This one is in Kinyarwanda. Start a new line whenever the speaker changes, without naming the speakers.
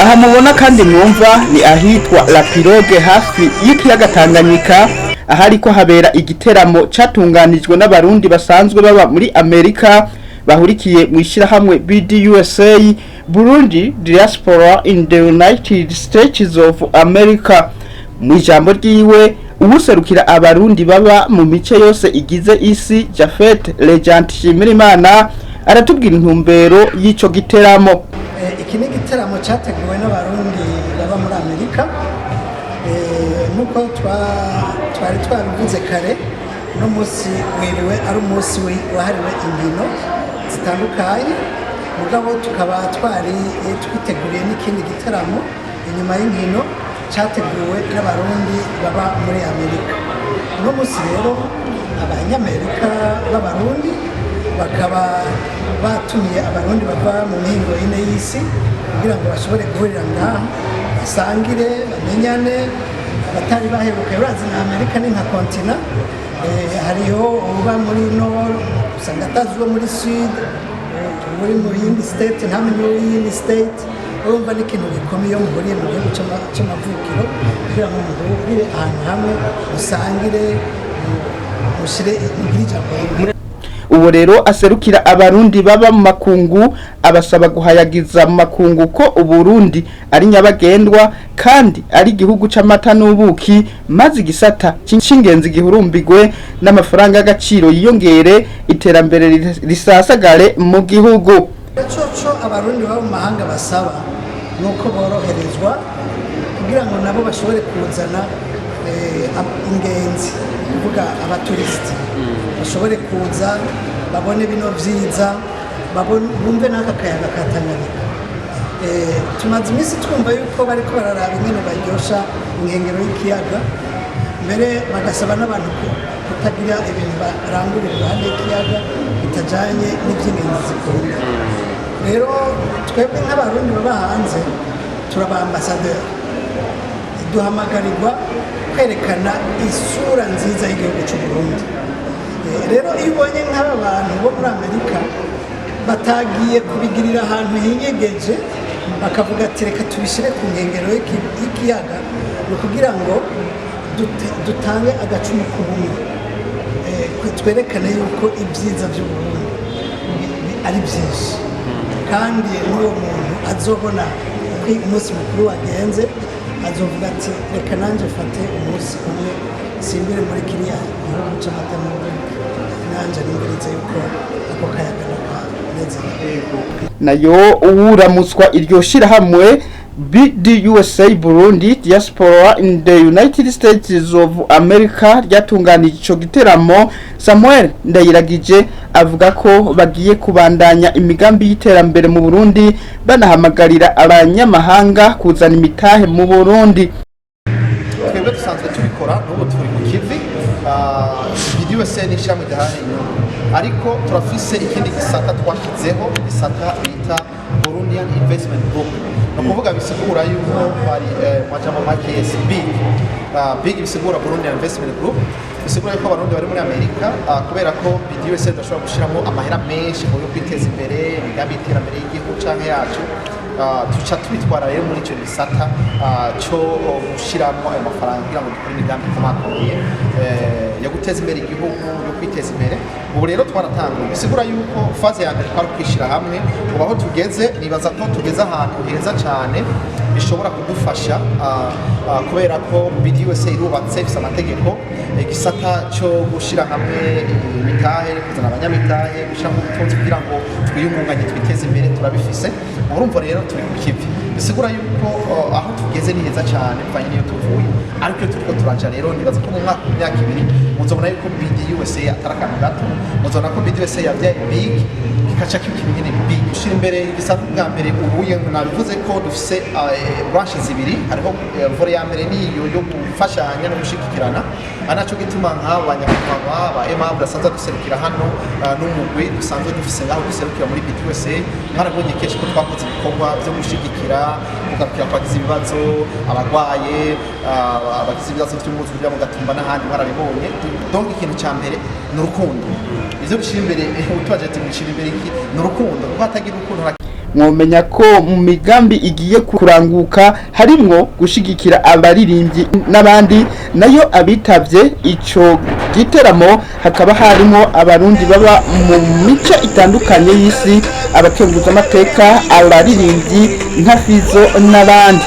aha mubona kandi mwumva ni ahitwa La Pirogue hafi y'ikiyaga Tanganyika, ahariko habera igiteramo catunganijwe n'abarundi basanzwe baba muri Amerika bahurikiye mu ishirahamwe BDUSA, Burundi Diaspora in the United States of America. Mu ijambo ryiwe ubuserukira abarundi baba mu mice yose igize isi, Japhet Legend Shimirimana, aratubwira intumbero y'ico giteramo.
Iki ni igiteramo cyateguwe n'abarundi baba muri Amerika, nuko twari twabivuze kare. No musi wiriwe ari umunsi wahariwe inkino zitandukanye, mugabo tukaba twari twiteguriye n'ikindi giteramo inyuma y'inkino cyateguwe n'abarundi baba muri Amerika. No musi rero abanyamerika b'abarundi bakaba batumiye abarundi bava mu mihingo ine y'isi kugira ngo bashobore guhurira ngaha basangire bamenyane. Abatari baheruka urazi na Amerika ni nka kontina, hariho uba muri nord usanga atazi uwo muri sud, uri mu yindi state ntamenye uwo yindi state. Urumva ni ikintu gikomeye iyo muhuriye mu gihugu c'amavukiro kugira ngo muhurire ahantu hamwe musangire mushire ijambo.
Uwo rero aserukira abarundi baba mu makungu abasaba guhayagiza mu makungu ko Uburundi ari nyabagendwa kandi ari igihugu c'amata n'ubuki, maze igisata c'ingenzi gihurumbigwe n'amafaranga y'agaciro yiyongere, iterambere risasagare mu gihugu.
Coco abarundi baba mu mahanga basaba nuko boroherezwa kugira ngo nabo bashobore kuzana ingenzi, kuvuga abaturisiti bashobore kuza babone bino vyiza, bumve n'aka kayaga ka Tanganyika. Tumaze iminsi twumva yuko bariko bararaba ingene baryosha inkengero y'ikiyaga, mbere bagasaba n'abantu kutagira ibintu barangurira iruhande y'ikiyaga bitajanye n'ivy'ingenzi zikunda. Rero twebwe nk'abarundi baba hanze turaba ambasaderi, duhamagarirwa kwerekana isura nziza y'igihugu cy'u Burundi. Rero iyo ubonye nk'aba bantu bo muri Amerika batagiye kubigirira ahantu hinyegeje, bakavuga ati reka tubishire ku nkengero y'ikiyaga, ni kugira ngo dutange agacumu k'ubumwe, twerekane yuko ibyiza by'u Burundi ari byinshi, kandi n'uwo muntu azobona uko umunsi mukuru wagenze azovuga ati reka nanje mfate umunsi umwe simbire muri kiriya gihugu c'amata n'ubuki, nanje nimberetse yuko ako kayaga neza.
Nayo uwuramutswa iryo shirahamwe BDUSA, Burundi Diaspora in the United States of America, ryatunganije ico giteramo, Samuel Ndayiragije avuga ko bagiye kubandanya imigambi y'iterambere mu Burundi, banahamagarira abanyamahanga kuzana imitahe mu Burundi.
Twebwe dusanzwe tubikora n'ubu turi mu kivi, BDUSA ni ishyirahamwe ridaharanira inyungu, ariko turafise ikindi gisata twashyizeho, gisata bita Burundian Investment Group. Nukuvuga bisigura yuko bari majambo make big bisigura Burundian Investment Group, bisigura yuko abarundi bari muri Amerika, kubera ko BDUSA dashobora gushiramo amahera menshi mu kwiteza imbere, imigambi y'iterambere y'igihugu canke yacu, tuca tubitwara rero muri ico gisata cyo gushiramo ayo mafaranga kugira ngo dukore imigambi ikomakomeye yo guteza imbere igihugu, yo kwiteza imbere. Ubu rero twaratanguye, bisigura yuko faze ya mbere twari kwishira hamwe, ubu aho tugeze nibaza ko tugeze ahantu heza cyane bishobora kudufasha, kubera ko BDUSA irubatse ifise amategeko, igisata cyo gushira hamwe imitahe, kuzana abanyamitahe, gushira mu butunzi kugira ngo twiyungunganye twiteze imbere turabifise. Urumva rero turi ku kivi, bisigura yuko aho tugeze ni heza cyane bivanye n'iyo tuvuye, ariko iyo turiko turaja rero nibaza ko mu mwaka w'imyaka ibiri muzobona yuko BDUSA atari akantu gato, muzobona ko BDUSA yavyaye big ikaca kiba nyine big. Gushira imbere igisata bwa mbere ubuye nabivuze ko dufise branches zibiri, hariho vore ya mbere niyo yo gufashanya no gushikirana, anaco gituma nk'abanyamagaba ba Aimable asanzwe duserukira hano n'umugwi dusanzwe dufise ngaho duserukira muri BDUSA, mwarabonye kenshi ko twakoze ibikorwa byo gushigikira, kugakira kwagize ibibazo, abarwaye, abagize ibibazo by'umuzi kugira ngo gatumba n'ahandi mwarabibonye. Donc ikintu cya mbere ni urukundo, ivyo bishira imbere utwaje ati bishira imbere iki ni urukundo, kuko hatagira urukundo
mwomenya ko mu migambi igiye kuranguka harimwo gushigikira abaririmbyi n'abandi nayo abitavye ico giteramo hakaba harimo abarundi baba mu mice itandukanye y'isi abakenguza amateka abaririmbyi nka Fizo n'abandi.